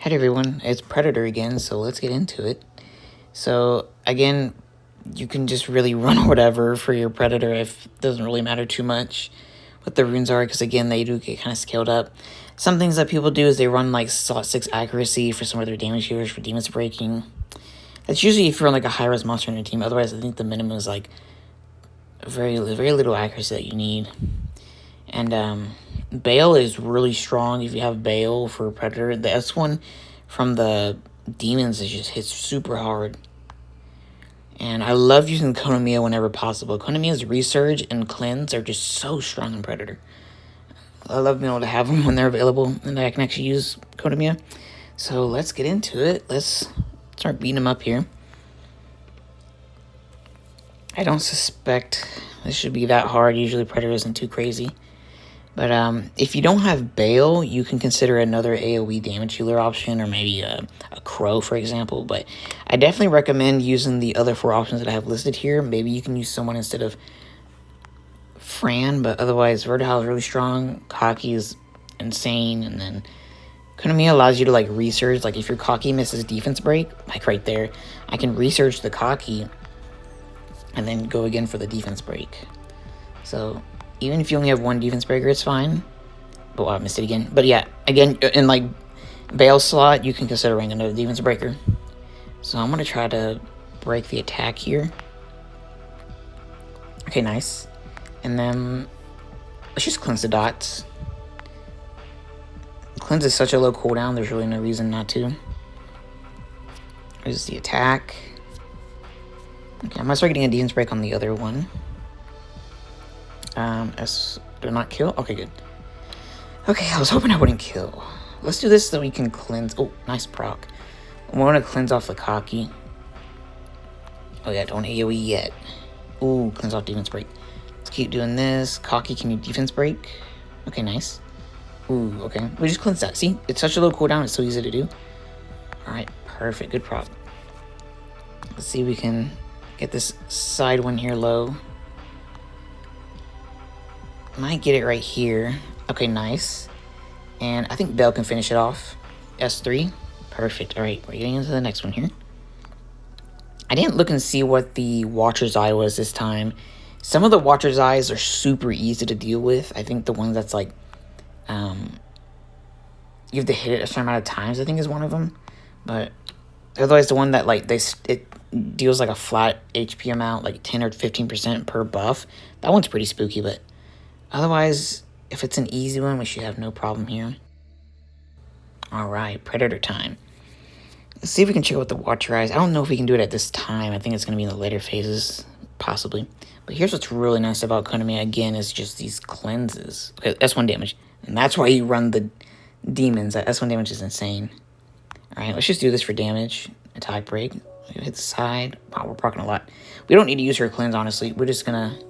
Hey everyone, it's Predator again, so let's get into it. So again, you can just really run whatever for your Predator if it doesn't really matter too much what the runes are, because again, they do get kind of scaled up. Some things that people do is they run like slot 6 accuracy for some of their damage healers for demons breaking. That's usually if you're on like a high-res monster in your team, otherwise I think the minimum is like very little accuracy that you need. And Bael is really strong if you have Bael for Predator. The S1 from the demons is just hits super hard. And I love using Konomiya whenever possible. Konomiya's Resurge and Cleanse are just so strong in Predator. I love being able to have them when they're available and I can actually use Konomiya. So let's get into it. Let's start beating them up here. I don't suspect this should be that hard. Usually Predator isn't too crazy. But if you don't have Bael, you can consider another AoE damage healer option, or maybe a Crow, for example. But I definitely recommend using the other 4 options that I have listed here. Maybe you can use someone instead of Fran, but otherwise Vertihile is really strong. Cocky is insane, and then Konomiya allows you to like resurge. Like if your Cocky misses defense break, like right there, I can resurge the Cocky and then go again for the defense break. So even if you only have 1 defense breaker, it's fine. But I missed it again. But yeah, again, in like Bael slot, you can consider running another defense breaker. So I'm going to try to break the attack here. Okay, nice. And then let's just cleanse the dots. Cleanse is such a low cooldown, there's really no reason not to. There's the attack. Okay, I might start getting a defense break on the other one. Did I not kill? Okay, good. Okay, I was hoping I wouldn't kill. Let's do this so we can cleanse. Oh, nice proc. I want to cleanse off the Cocky. Oh yeah, don't AoE yet. Ooh, cleanse off defense break. Let's keep doing this. Cocky, can you defense break? Okay, nice. Ooh, okay. We just cleanse that. See, it's such a low cooldown. It's so easy to do. Alright, perfect. Good proc. Let's see if we can get this side one here low. Might get it right here. Okay, nice. And I think Bael can finish it off. S3. Perfect. Alright, we're getting into the next one here. I didn't look and see what the Watcher's Eye was this time. Some of the Watcher's Eyes are super easy to deal with. I think the one that's like, you have to hit it a certain amount of times, I think is one of them. But otherwise, the one that like, it deals like a flat HP amount, like 10 or 15% per buff. That one's pretty spooky, but otherwise, if it's an easy one, we should have no problem here. Alright, Predator time. Let's see if we can check out the Watcher Eyes. I don't know if we can do it at this time. I think it's going to be in the later phases, possibly. But here's what's really nice about Konomiya, again, is just these cleanses. Okay, S1 damage. And that's why you run the demons. That S1 damage is insane. Alright, let's just do this for damage. Attack break. Hit the side. Wow, we're proccing a lot. We don't need to use her cleanse, honestly. We're just going to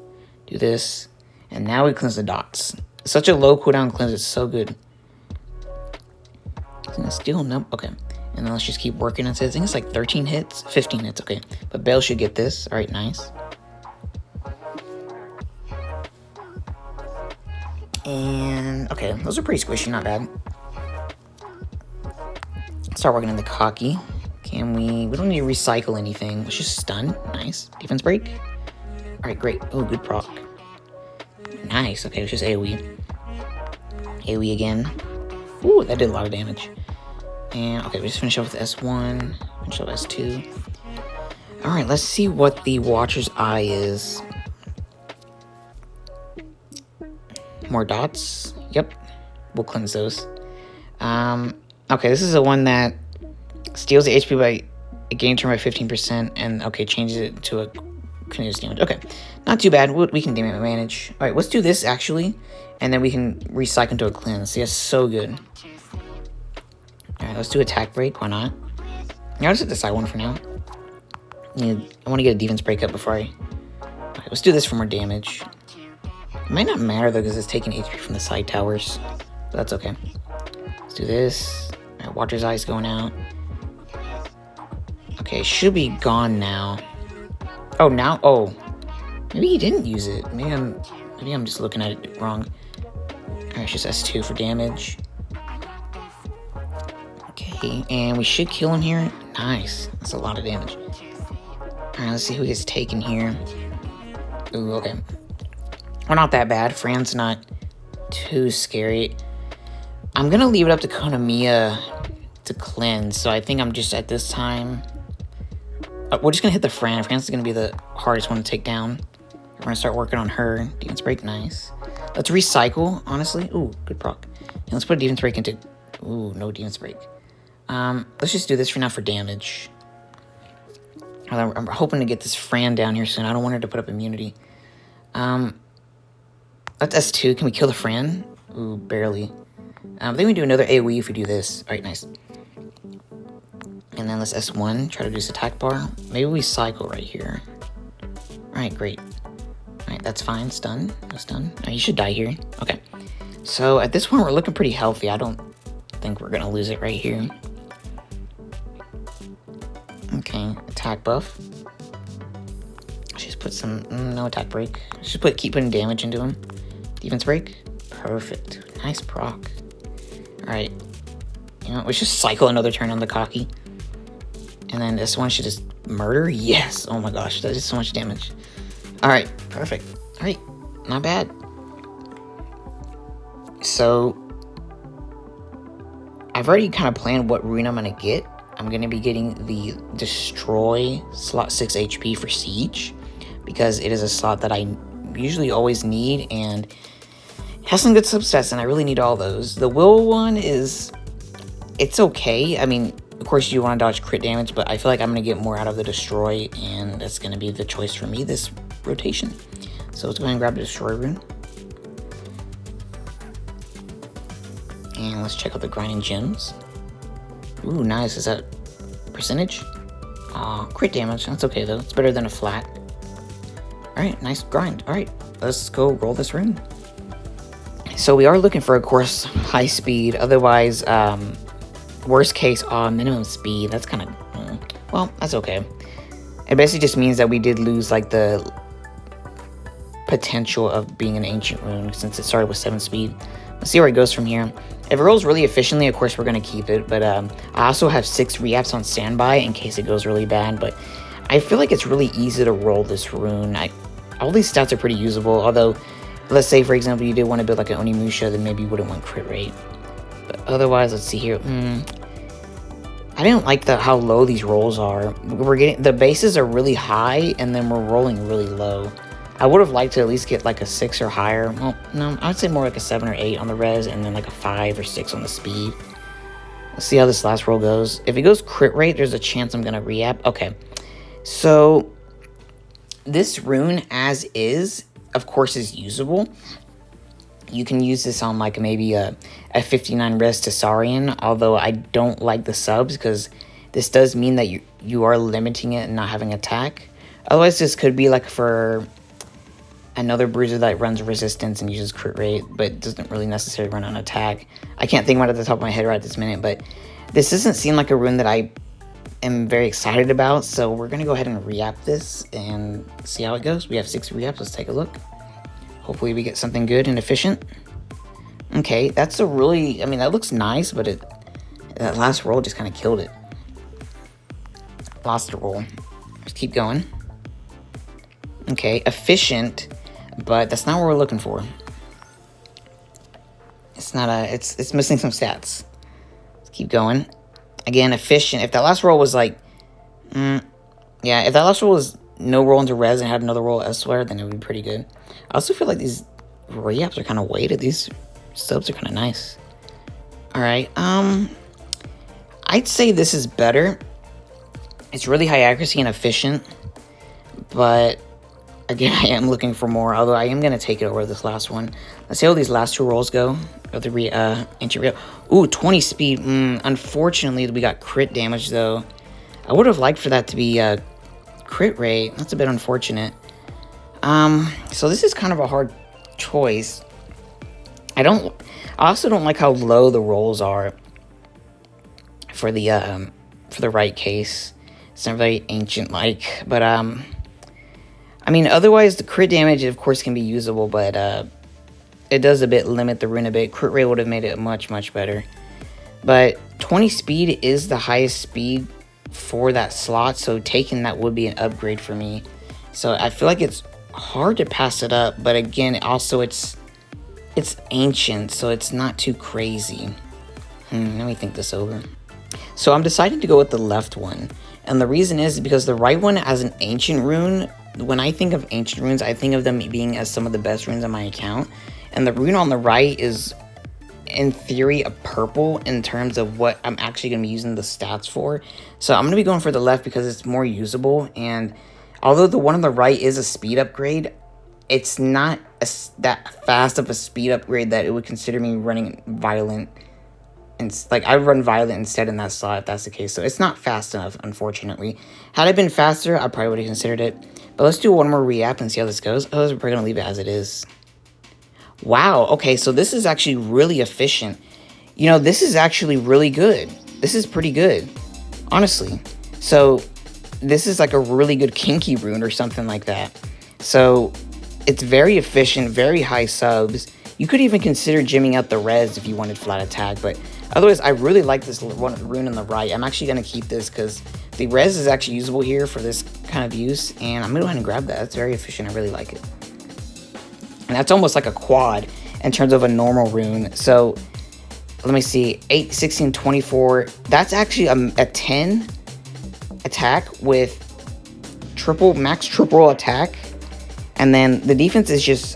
do this. And now we cleanse the dots. Such a low cooldown cleanse, it's so good. Still, nope, okay. And then let's just keep working on it. I think it's like 13 hits, 15 hits, okay. But Bael should get this. Alright, nice. And, okay, those are pretty squishy, not bad. Start working on the Cocky. Can we don't need to recycle anything. Let's just stun. Nice. Defense break. Alright, great. Oh, good proc. Nice. Okay, it's just AoE. AoE again. Ooh, that did a lot of damage. And, okay, we just finish off with S1. Finish off S2. Alright, let's see what the Watcher's Eye is. More dots. Yep. We'll cleanse those. Okay, this is the one that steals the HP by a gain turn by 15%. And, okay, changes it to a continuous damage. Okay, not too bad. We can manage. All right, let's do this actually, and then we can recycle into a cleanse. See, that's so good. All right, let's do attack break. Why not? Yeah, I'll just hit the side one for now. I want to get a defense break up before I. All right, let's do this for more damage. It might not matter though because it's taking HP from the side towers, but that's okay. Let's do this. All right, Watcher's Eye's going out. Okay, it should be gone now. Oh, now? Oh. Maybe he didn't use it. Maybe I'm just looking at it wrong. Alright, it's just S2 for damage. Okay, Okay, and we should kill him here. Nice. That's a lot of damage. Alright, let's see who gets taken here. Ooh, okay. We're not that bad. Fran's not too scary. I'm gonna leave it up to Konamiya to cleanse, so I think I'm just at this time... we're just gonna hit the Fran. Fran's gonna be the hardest one to take down. We're gonna start working on her. Defense break, nice. Let's recycle, honestly. Ooh, good proc. And let's put a defense break into... Ooh, no defense break. Let's just do this for now for damage. I'm hoping to get this Fran down here soon. I don't want her to put up immunity. That's S2. Can we kill the Fran? Ooh, barely. Then we do another AoE if we do this. Alright, nice. And then let's S1. Try to do this attack bar. Maybe we cycle right here. Alright, great. Alright, that's fine. Stun. That's done. You should die here. Okay. So at this point, we're looking pretty healthy. I don't think we're going to lose it right here. Okay, attack buff. Just put some... no attack break. Just keep putting damage into him. Defense break. Perfect. Nice proc. Alright. You know, we should cycle another turn on the cocky. And then this one should just murder. Yes! Oh my gosh, that is so much damage. Alright, perfect. Alright, not bad. So, I've already kind of planned what rune I'm going to get. I'm going to be getting the Destroy slot 6 HP for Siege, because it is a slot that I usually always need, and it has some good substats, and I really need all those. The Will one is... it's okay. I mean, of course you want to dodge crit damage, but I feel like I'm going to get more out of the Destroy, and that's going to be the choice for me this rotation. So let's go ahead and grab the Destroy rune. And let's check out the grinding gems. Ooh, nice. Is that percentage? Aw, crit damage. That's okay, though. It's better than a flat. Alright, nice grind. Alright, let's go roll this rune. So we are looking for, of course, high speed. Otherwise, worst case, minimum speed. That's kind of... well, that's okay. It basically just means that we did lose, like, the potential of being an ancient rune, since it started with 7 speed. Let's see where it goes from here. If it rolls really efficiently, of course, we're going to keep it. But I also have 6 reaps on standby in case it goes really bad. But I feel like it's really easy to roll this rune. All these stats are pretty usable. Although, let's say, for example, you did want to build like an Onimusha, then maybe you wouldn't want crit rate. But otherwise, let's see here. I didn't like how low these rolls are. We're getting... the bases are really high, and then we're rolling really low. I would have liked to at least get like a 6 or higher. Well, no, I'd say more like a 7 or 8 on the res, and then like a 5 or 6 on the speed. Let's see how this last roll goes. If it goes crit rate, there's a chance I'm going to re-app. Okay, so this rune as is, of course, is usable. You can use this on like maybe a 59 res to Saurian, although I don't like the subs because this does mean that you are limiting it and not having attack. Otherwise, this could be like for another bruiser that runs resistance and uses crit rate, but doesn't really necessarily run on attack. I can't think about it at the top of my head right this minute, but this doesn't seem like a rune that I am very excited about, so we're going to go ahead and re-app this and see how it goes. We have 6 re-apps. Let's take a look. Hopefully we get something good and efficient. Okay, that's a really... I mean, that looks nice, but that last roll just kind of killed it. Lost the roll. Let's keep going. Okay, efficient, but that's not what we're looking for. It's not it's missing some stats. Let's keep going. Again, efficient. If that last roll was like... yeah, if that last roll was no roll into res and had another roll elsewhere, then it would be pretty good. I also feel like these re-apps are kind of weighted. These subs are kind of nice. Alright, I'd say this is better. It's really high accuracy and efficient, but again, I am looking for more, although I am going to take it over this last one. Let's see how these last 2 rolls go. Of the ancient re-up. Ooh, 20 speed. Unfortunately, we got crit damage, though. I would have liked for that to be crit rate. That's a bit unfortunate. So this is kind of a hard choice. I also don't like how low the rolls are for the right case. It's not very ancient-like, but I mean, otherwise the crit damage, of course, can be usable, but it does a bit limit the rune a bit. Crit rate would have made it much, much better. But 20 speed is the highest speed for that slot, so taking that would be an upgrade for me. So I feel like it's hard to pass it up, but again, also it's ancient, so it's not too crazy. Let me think this over. So I'm deciding to go with the left one, and the reason is because the right one as an ancient rune, when I think of ancient runes, I think of them being as some of the best runes on my account, and the rune on the right is in theory a purple in terms of what I'm actually going to be using the stats for. So I'm going to be going for the left because it's more usable, and although the one on the right is a speed upgrade, it's not that fast of a speed upgrade that it would consider me running violent. And like I run violent instead in that slot if that's the case. So it's not fast enough, unfortunately. Had it been faster, I probably would have considered it. But let's do one more re-app and see how this goes. Oh, we're going to leave it as it is. Wow, okay, so this is actually really efficient. You know, this is actually really good. This is pretty good, honestly. So this is like a really good kinky rune or something like that. So it's very efficient, very high subs. You could even consider gymming out the res if you wanted flat attack, but otherwise I really like this one rune on the right. I'm actually going to keep this because the res is actually usable here for this kind of use, and I'm going to go ahead and grab that. That's very efficient. I really like it. And that's almost like a quad in terms of a normal rune. So let me see, 8, 16, 24. That's actually a 10 attack with max triple attack. And then the defense is just,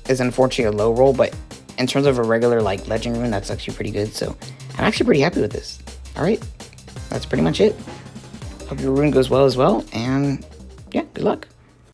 is unfortunately a low roll, but in terms of a regular like legend rune, that's actually pretty good. So I'm actually pretty happy with this. All right, that's pretty much it. Hope your rune goes well as well. And yeah, good luck.